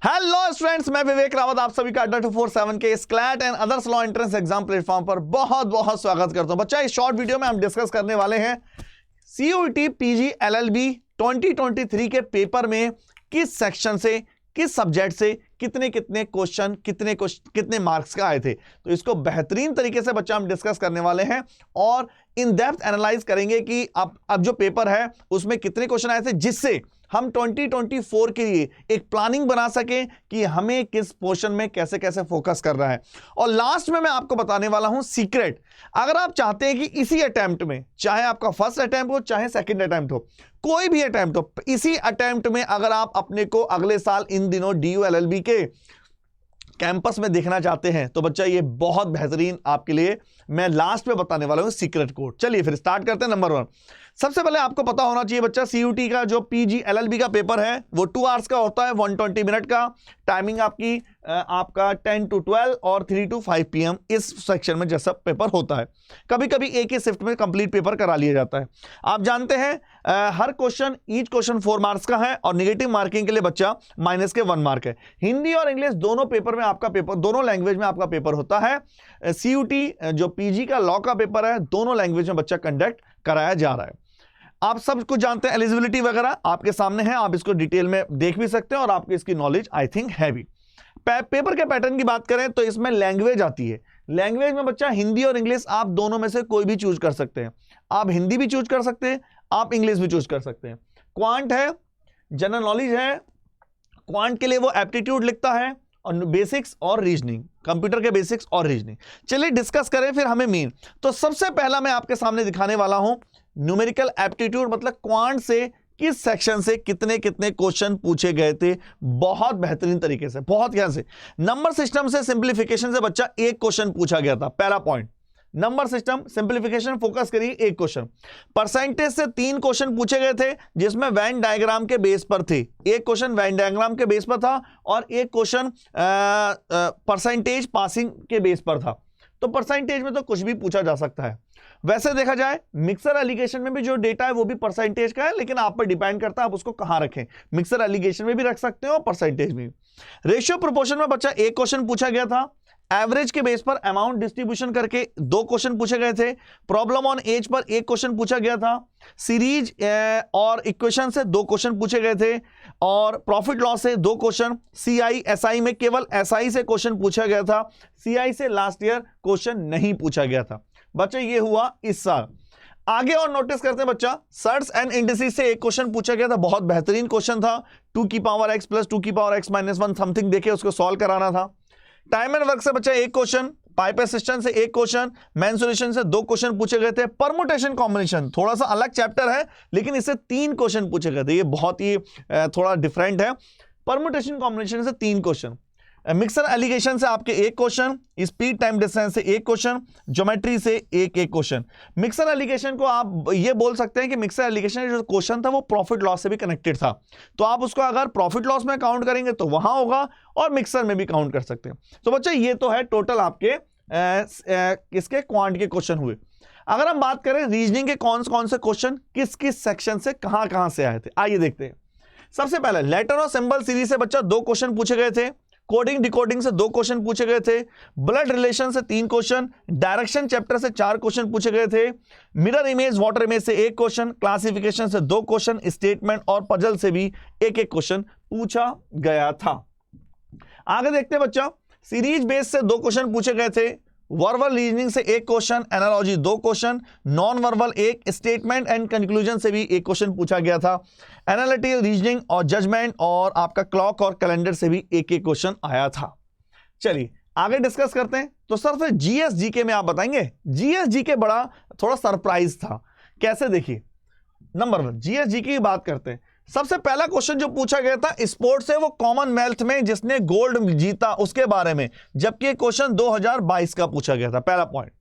Hello students, मैं विवेक रावत आप सभी का अड्डा 247 के CLAT and others law entrance exam platform पर बहुत बहुत स्वागत करता हूं। बच्चा, इस शॉर्ट वीडियो में हम डिस्कस करने वाले हैं सीयूईटी पीजी एलएलबी 2023 के पेपर में किस सेक्शन से, किस सब्जेक्ट से कितने क्वेश्चन कितने मार्क्स का आए थे। तो इसको बेहतरीन तरीके से बच्चा हम डिस्कस करने वाले हैं और इन डेप्थ एनालाइज करेंगे कि अब जो पेपर है उसमें कितने क्वेश्चन आए थे, जिससे हम 2024 के लिए एक प्लानिंग बना सकें कि हमें किस पोर्शन में कैसे कैसे फोकस करना है। और लास्ट में मैं आपको बताने वाला हूं सीक्रेट। अगर आप चाहते हैं कि इसी अटेम्प्ट में, चाहे आपका फर्स्ट अटेम्प्ट हो चाहे सेकंड अटेम्प्ट हो, कोई भी अटेम्प्ट हो, इसी अटेम्प्ट में अगर आप अपने को अगले साल इन दिनों डीयू एलएलबी के कैंपस में देखना चाहते हैं तो बच्चा ये बहुत बेहतरीन आपके लिए मैं लास्ट में बताने वाला हूं सीक्रेट कोड। चलिए फिर स्टार्ट करते हैं। नंबर 1, सबसे पहले आपको पता होना चाहिए बच्चा, सीयूटी का जो पीजी एलएलबी का पेपर है वो 2 आवर्स का होता है, 120 मिनट का। टाइमिंग आपका 10 to 12 और 3 to 5 PM इस सेक्शन में जैसा पेपर होता है। कभी कभी एक ही शिफ्ट में कंप्लीट पेपर करा लिया जाता है। आप जानते हैं हर क्वेश्चन, ईच क्वेश्चन 4 मार्क्स का है और नेगेटिव मार्किंग के लिए बच्चा माइनस के 1 मार्क है। हिंदी और इंग्लिश दोनों पेपर में आपका पेपर, दोनों लैंग्वेज में आपका पेपर होता है। सीयूटी जो पीजी का लॉ का पेपर है, दोनों लैंग्वेज में बच्चा कंडक्ट कराया जा रहा है। आप सब कुछ जानते हैं, एलिजिबिलिटी वगैरह आपके सामने है, आप इसको डिटेल में देख भी सकते हैं और आपको इसकी नॉलेज आई थिंक है भी। पेपर के पैटर्न की बात करें तो इसमें लैंग्वेज आती है। लैंग्वेज में बच्चा हिंदी और इंग्लिश आप दोनों में से कोई भी चूज कर सकते हैं। आप हिंदी भी चूज कर सकते हैं, आप इंग्लिश भी चूज कर सकते हैं। क्वांट है, जनरल नॉलेज है। क्वांट के लिए वो एप्टीट्यूड लिखता है और बेसिक्स और रीजनिंग, कंप्यूटर के बेसिक्स और रीजनिंग। चलिए डिस्कस करें फिर हमें मेन। तो सबसे पहला मैं आपके सामने दिखाने वाला हूं न्यूमेरिकल एप्टीट्यूड, मतलब क्वांट से किस सेक्शन से कितने क्वेश्चन पूछे गए थे। बहुत बेहतरीन तरीके से, बहुत ध्यान से। नंबर सिस्टम से, सिंप्लीफिकेशन से बच्चा एक क्वेश्चन पूछा गया था। पहला point, number system simplification focus करिए, एक क्वेश्चन। परसेंटेज से 3 क्वेश्चन पूछे गए थे जिसमें वेन डायग्राम के बेस पर थे। एक क्वेश्चन वेन डायग्राम के बेस पर था और एक क्वेश्चन परसेंटेज पासिंग के बेस पर था। तो परसेंटेज में तो कुछ भी पूछा जा सकता है। वैसे देखा जाए मिक्सर एलिगेशन में भी जो डेटा है वो भी परसेंटेज का है, लेकिन आप पर डिपेंड करता है आप उसको कहां रखें। मिक्सर एलिगेशन में भी रख सकते हो और परसेंटेज में भी। रेशियो प्रोपोर्शन में बच्चा एक क्वेश्चन पूछा गया था। एवरेज के बेस पर अमाउंट डिस्ट्रीब्यूशन करके 2 क्वेश्चन पूछे गए थे। प्रॉब्लम ऑन एज पर एक क्वेश्चन पूछा गया था। सीरीज और इक्वेशन से 2 क्वेश्चन पूछे गए थे और प्रॉफिट लॉस से 2 क्वेश्चन। सीआई एसआई में केवल एसआई से क्वेश्चन पूछा गया था, सीआई से लास्ट ईयर क्वेश्चन नहीं पूछा गया था। बच्चा ये हुआ इस साल। आगे और नोटिस करते हैं बच्चा, सर्ट्स एंड इंडिसेस से एक क्वेश्चन पूछा गया था, बहुत बेहतरीन क्वेश्चन था। 2 की पावर x प्लस 2 की पावर x माइनस 1 समथिंग देके उसको सॉल्व कराना था। टाइम एंड वर्क से बच्चा एक क्वेश्चन, पाइप असिस्टेंट से एक क्वेश्चन, मेंसुरेशन से 2 क्वेश्चन पूछे गए थे। परमुटेशन कॉम्बिनेशन थोड़ा सा अलग चैप्टर है लेकिन इससे 3 क्वेश्चन पूछे गए थे, ये बहुत ही थोड़ा डिफरेंट है। परमुटेशन कॉम्बिनेशन से 3 क्वेश्चन। मिक्सर एलिगेशन से आपके एक क्वेश्चन, स्पीड टाइम डिस्टेंस से एक क्वेश्चन, ज्योमेट्री से एक क्वेश्चन। मिक्सर एलिगेशन को आप ये बोल सकते हैं कि मिक्सर एलिगेशन जो क्वेश्चन था वो प्रॉफिट लॉस से भी कनेक्टेड था, तो आप उसको अगर प्रॉफिट लॉस में काउंट करेंगे तो वहां होगा और मिक्सर में भी काउंट कर सकते हैं। तो बच्चा ये तो है टोटल आपके इसके क्वांट के क्वेश्चन हुए। अगर हम बात करें रीजनिंग के कौन से क्वेश्चन किस किस सेक्शन से कहां से आए थे, आइए देखते हैं। सबसे पहले लेटर और सिंबल सीरीज से बच्चा 2 क्वेश्चन पूछे गए थे। कोडिंग डिकोडिंग से 2 क्वेश्चन पूछे गए थे। ब्लड रिलेशन से 3 क्वेश्चन। डायरेक्शन चैप्टर से 4 क्वेश्चन पूछे गए थे। मिरर इमेज वाटर इमेज से 1 क्वेश्चन। क्लासिफिकेशन से 2 क्वेश्चन। स्टेटमेंट और पजल से भी एक क्वेश्चन पूछा गया था। आगे देखते हैं बच्चा, सीरीज बेस से 2 क्वेश्चन पूछे गए थे। वर्बल रीजनिंग से 1 question. Analogy 2 question. Non verbal 1। Statement and conclusion से भी 1 क्वेश्चन पूछा गया था। एनालिटिकल रीजनिंग और जजमेंट और आपका क्लॉक और कैलेंडर से भी 1 क्वेश्चन आया था। चलिए आगे डिस्कस करते हैं। तो सर फिर जीएस जीके में आप बताएंगे। जीएस जीके बड़ा थोड़ा सरप्राइज था। कैसे, देखिए नंबर 1 जीएस जीके की बात करते हैं। सबसे पहला क्वेश्चन जो पूछा गया था स्पोर्ट्स से, वो कॉमनवेल्थ में जिसने गोल्ड जीता उसके बारे में, जबकि क्वेश्चन 2022 का पूछा गया था। पहला पॉइंट,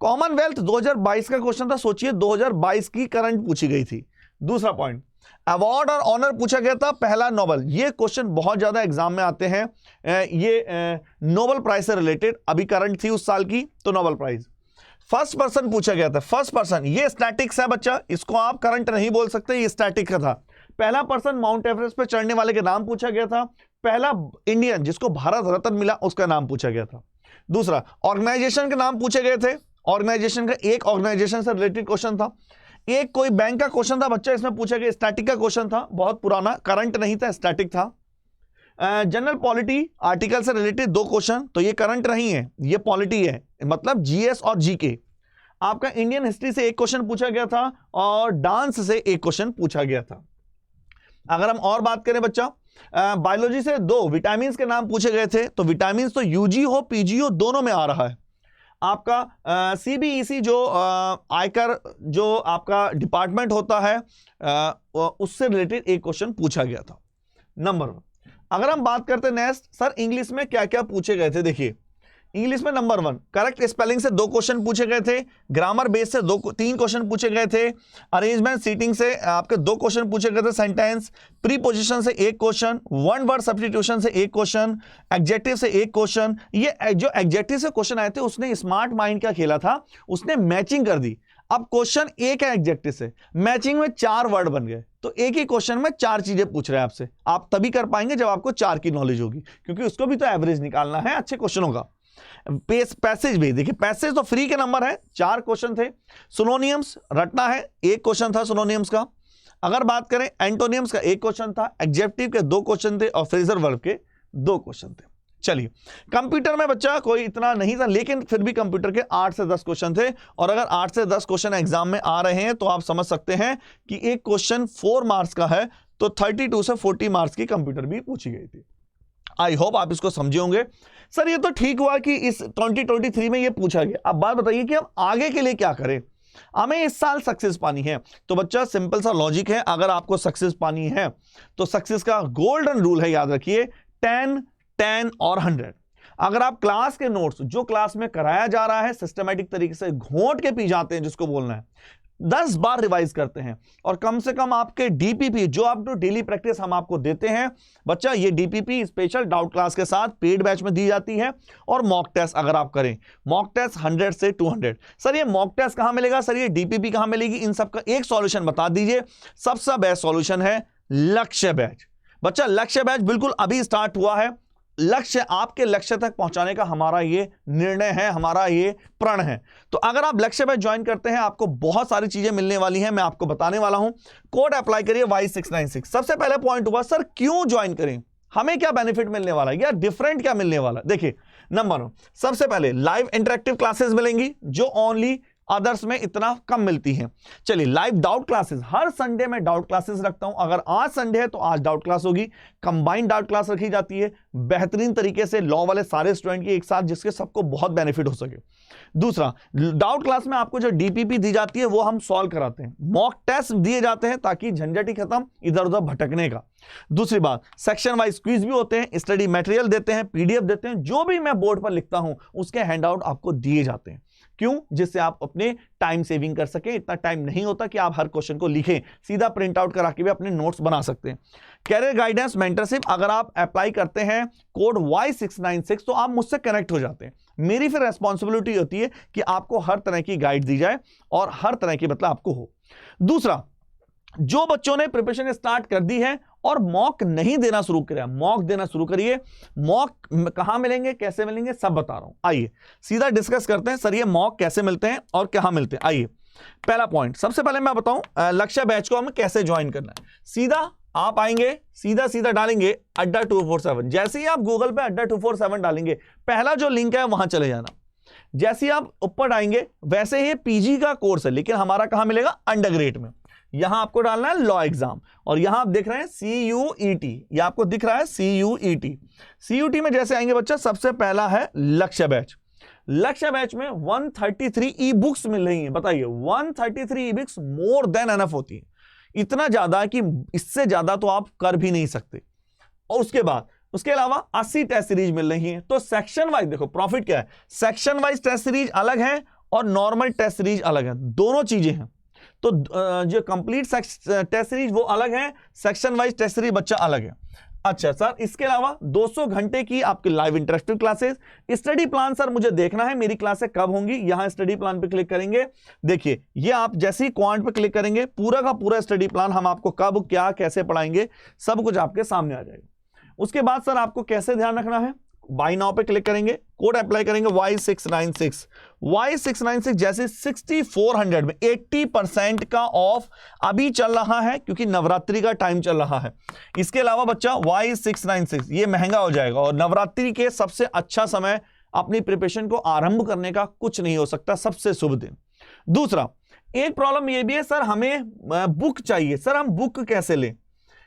कॉमनवेल्थ 2022 का क्वेश्चन था, सोचिए 2022 की करंट पूछी गई थी। दूसरा पॉइंट, अवार्ड और ऑनर पूछा गया था। पहला नोबेल, ये क्वेश्चन बहुत ज्यादा एग्जाम में आते हैं, ये नोबेल प्राइज से रिलेटेड, अभी करंट थी उस साल की तो नोबेल प्राइज। फर्स्ट पर्सन पूछा गया था। फर्स्ट पर्सन ये स्टैटिक्स है बच्चा, इसको आप करंट नहीं बोल सकते, ये स्टैटिक का था। पहला पर्सन माउंट एवरेस्ट पे चढ़ने वाले के नाम पूछा गया था। पहला इंडियन जिसको भारत रत्न मिला उसका नाम पूछा गया था। दूसरा, ऑर्गेनाइजेशन के नाम पूछे गए थे। ऑर्गेनाइजेशन का एक ऑर्गेनाइजेशन से रिलेटेड क्वेश्चन था। एक कोई बैंक का क्वेश्चन था बच्चा, इसमें पूछा गया। स्टैटिक का क्वेश्चन था, बहुत पुराना, करंट नहीं था, स्टैटिक था। जनरल पॉलिटी आर्टिकल से रिलेटेड 2 क्वेश्चन, तो ये करंट नहीं है, ये पॉलिटी है, मतलब जीएस और जीके। आपका इंडियन हिस्ट्री से 1 क्वेश्चन पूछा गया था और डांस से 1 क्वेश्चन पूछा गया था। अगर हम और बात करें बच्चा, बायोलॉजी से 2 विटामिन के नाम पूछे गए थे। तो विटामिन तो यूजी हो पीजी हो दोनों में आ रहा है। आपका सीबीईसी जो आयकर जो आपका डिपार्टमेंट होता है उससे रिलेटेड 1 क्वेश्चन पूछा गया था। नंबर 1। अगर हम बात करते हैं नेक्स्ट, सर इंग्लिश में क्या क्या पूछे गए थे, देखिए इंग्लिश में नंबर 1 करेक्ट स्पेलिंग से 2 क्वेश्चन पूछे गए थे। ग्रामर बेस से 3 क्वेश्चन पूछे गए थे। अरेंजमेंट सीटिंग से आपके 2 क्वेश्चन पूछे गए थे। सेंटेंस प्रीपोजिशन से 1 क्वेश्चन, वन वर्ड सब्स्टिट्यूशन से 1 क्वेश्चन, एडजेक्टिव से 1 क्वेश्चन। ये जो एडजेक्टिव से क्वेश्चन आए थे उसने स्मार्ट माइंड का खेला था, उसने मैचिंग कर दी। अब क्वेश्चन एक है एडजेक्टिव से, मैचिंग में 4 वर्ड बन गए, तो एक ही क्वेश्चन में 4 चीजें पूछ रहे हैं आपसे। आप तभी कर पाएंगे जब आपको 4 की नॉलेज होगी, क्योंकि उसको भी तो एवरेज निकालना है अच्छे क्वेश्चनों का। पैसेज भी देखिए, पैसेज तो फ्री के नंबर है, 4 क्वेश्चन थे। सिनोनियम्स रटना है, 1 क्वेश्चन था सिनोनियम्स का। अगर बात करें एंटोनियम्स का 1 क्वेश्चन था, एडजेक्टिव के 2 क्वेश्चन थे और फ्रेजल वर्ब के 2 क्वेश्चन थे। चलिए, कंप्यूटर में बच्चा कोई इतना नहीं था, लेकिन फिर भी कंप्यूटर के 8 से 10 क्वेश्चन थे। और अगर 8 से 10 क्वेश्चन एग्जाम में आ रहे हैं तो आप समझ सकते हैं कि एक क्वेश्चन 4 मार्क्स का है, तो 32 से 40 मार्क्स की कंप्यूटर भी पूछी गई थी। आई होप आप इसको समझे होंगे। सर ये तो ठीक हुआ कि इस 2023 में ये पूछा गया। अब बात बताइए कि अब आगे के लिए क्या करें, हमें इस साल सक्सेस पानी है। तो बच्चा सिंपल सा लॉजिक है, अगर आपको सक्सेस पानी है तो सक्सेस का गोल्डन रूल है, याद रखिए 10, 10 और 100। अगर आप क्लास के नोट्स जो क्लास में कराया जा रहा है सिस्टमैटिक तरीके से घोंट के पी जाते हैं, जिसको बोलना है 10 बार रिवाइज करते हैं, और कम से कम आपके डीपीपी जो आप तो डेली प्रैक्टिस हम आपको देते हैं बच्चा, ये डीपीपी स्पेशल डाउट क्लास के साथ पेड बैच में दी जाती है। और मॉक टेस्ट अगर आप करें, मॉक टेस्ट 100 से 200। सर ये मॉक टेस्ट कहां मिलेगा, सर ये डीपीपी कहां मिलेगी, इन सब का एक सॉल्यूशन बता दीजिए। सबसे बेस्ट सॉल्यूशन है लक्ष्य बैच। बच्चा लक्ष्य बैच बिल्कुल अभी स्टार्ट हुआ है। लक्ष्य, आपके लक्ष्य तक पहुंचाने का हमारा ये निर्णय है, हमारा ये प्रण है। तो अगर आप लक्ष्य बैच ज्वाइन करते हैं, आपको बहुत सारी चीजें मिलने वाली हैं, मैं आपको बताने वाला हूं। कोड अप्लाई करिए Y696। सबसे पहले पॉइंट हुआ सर क्यों ज्वाइन करें, हमें क्या बेनिफिट मिलने वाला है या डिफरेंट क्या मिलने वाला है। देखिए नंबर 1, सबसे पहले लाइव इंटरेक्टिव क्लासेस मिलेंगी जो ओनली अदर्स में इतना कम मिलती हैं। चलिए, लाइव डाउट क्लासेस, हर संडे में डाउट क्लासेस रखता हूं। अगर आज संडे है तो आज डाउट क्लास होगी, कंबाइंड डाउट क्लास रखी जाती है बेहतरीन तरीके से लॉ वाले सारे स्टूडेंट की एक साथ, जिसके सबको बहुत बेनिफिट हो सके। दूसरा, डाउट क्लास में आपको जो डीपीपी दी जाती है वो हम सॉल्व कराते हैं, मॉक टेस्ट दिए जाते हैं ताकि झंझट ही खत्म इधर उधर भटकने का। दूसरी बात, सेक्शन वाइज क्विज भी होते हैं, स्टडी मटेरियल देते हैं, पीडीएफ देते हैं, जो भी मैं बोर्ड पर लिखता हूं उसके हैंडआउट आपको दिए जाते हैं। क्यों, जिससे आप अपने टाइम सेविंग कर सकें। इतना टाइम नहीं होता कि आप हर क्वेश्चन को लिखें, सीधा प्रिंट आउट करा के भी अपने नोट्स बना सकते हैं। कैरियर गाइडेंस मेंटरशिप अगर आप अप्लाई करते हैं कोड Y696 तो आप मुझसे कनेक्ट हो जाते हैं। मेरी फिर रेस्पॉन्सिबिलिटी होती है कि आपको हर तरह की गाइड दी जाए और हर तरह की मतलब आपको हो। दूसरा, जो बच्चों ने प्रिपरेशन स्टार्ट कर दी है और मॉक नहीं देना शुरू किया, मॉक देना शुरू करिए। मॉक कहां मिलेंगे, कैसे मिलेंगे, सब बता रहा हूं। आइए सीधा डिस्कस करते हैं, सर ये मॉक कैसे मिलते हैं और कहां मिलते हैं। आइए पहला पॉइंट, सबसे पहले मैं बताऊं लक्ष्य बैच को हमें कैसे ज्वाइन करना है। सीधा आप आएंगे, सीधा डालेंगे अड्डा 247। जैसे ही आप गूगल पे अड्डा 247 डालेंगे, पहला जो लिंक है वहां चले जाना। जैसे ही आप ऊपर आएंगे, वैसे ही पीजी का कोर्स है, लेकिन हमारा कहां मिलेगा, अंडरग्रेड में। यहां आपको डालना है लॉ एग्जाम, और यहां आप देख रहे हैं CUET, ये आपको दिख रहा है CUET। CUET में जैसे आएंगे बच्चा, सबसे पहला है लक्ष्य बैच। लक्ष्य बैच में 133 ई बुक्स मिल रही हैं। बताइए 133 e books more than enough होती है, इतना ज्यादा कि इससे ज्यादा तो आप कर भी नहीं सकते। और उसके अलावा 80 टेस्ट सीरीज मिल रही हैं। तो सेक्शन वाइज देखो प्रॉफिट क्या है, सेक्शन वाइज टेस्ट सीरीज अलग है और नॉर्मल टेस्ट सीरीज अलग है, दोनों चीजें हैं। तो जो कंप्लीट टेस्ट सीरीज वो अलग है, सेक्शन वाइज टेस्ट सीरीज बच्चा अलग है। अच्छा सर, इसके अलावा 200 घंटे की आपकी live interactive classes. Study plan sir मुझे देखना है मेरी क्लासें कब होंगी, यहां स्टडी प्लान पे क्लिक करेंगे। देखिए ये आप जैसे ही क्वांट पे क्लिक करेंगे पूरा का पूरा स्टडी प्लान हम आपको कब क्या कैसे पढ़ाएंगे सब कुछ आपके सामने आ जाएगा। उसके बाद सर आपको कैसे ध्यान रखना है, बाय नाउ पे क्लिक करेंगे, कोड अप्लाई करेंगे Y696 जैसे 6400 में 80% का ऑफ अभी चल रहा है क्योंकि नवरात्रि का टाइम चल रहा है। इसके अलावा बच्चा Y696 ये महंगा हो जाएगा और नवरात्रि के सबसे अच्छा समय अपनी प्रिपरेशन को आरंभ करने का कुछ नहीं हो सकता, सबसे शुभ दिन। दूसरा एक प्रॉब्लम ये भी है सर हमें बुक चाहिए, सर हम बुक कैसे लें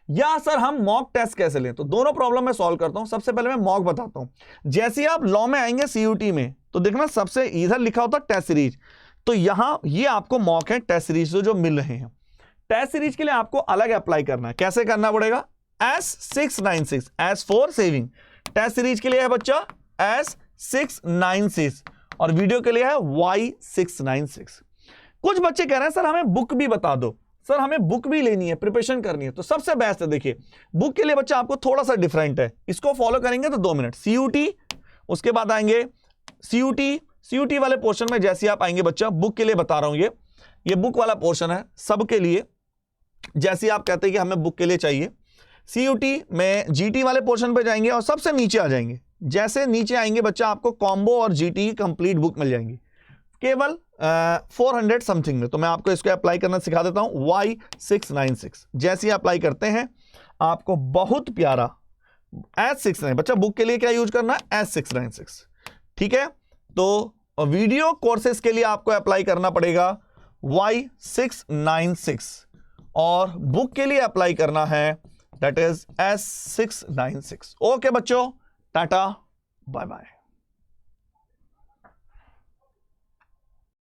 या सर हम मॉक टेस्ट कैसे लें, तो दोनों प्रॉब्लम मैं सॉल्व करता हूं। सबसे पहले मैं मॉक बताता हूं। जैसे आप लॉ में आएंगे सीयूटी में तो देखना सबसे इधर लिखा होता टेस्ट सीरीज, तो यहां ये आपको मॉक है टेस्ट सीरीज जो मिल रहे हैं। टेस्ट सीरीज के लिए आपको अलग अप्लाई करना है, कैसे करना पड़ेगा, S696 S for saving. Test series के लिए है बच्चा S696 और वीडियो के लिए है Y696। कुछ बच्चे कह रहे हैं सर हमें बुक भी बता दो, सर हमें बुक भी लेनी है प्रिपरेशन करनी है, तो सबसे बेस्ट है देखिए बुक के लिए बच्चा आपको थोड़ा सा डिफरेंट है, इसको फॉलो करेंगे तो 2 मिनट। सीयूटी उसके बाद आएंगे सीयूटी वाले पोर्शन में जैसे आप आएंगे बच्चा, बुक के लिए बता रहा हूं ये बुक वाला पोर्शन है सबके लिए। जैसे आप कहते हैं कि हमें बुक के लिए चाहिए, सीयूटी में जीटी वाले पोर्शन पे जाएंगे और सबसे नीचे आ जाएंगे। जैसे नीचे आएंगे बच्चा आपको कॉम्बो और जीटी की कंप्लीट बुक मिल जाएंगी केवल 400 समथिंग में। तो मैं आपको इसको अप्लाई करना सिखा देता हूं Y696। जैसे ही अप्लाई करते हैं आपको बहुत प्यारा S696 बच्चा बुक के लिए क्या यूज करना है S696, ठीक है। तो वीडियो कोर्सेज के लिए आपको अप्लाई करना पड़ेगा Y696 और बुक के लिए अप्लाई करना है दैट इज S696। ओके बच्चों, टाटा बाय बाय।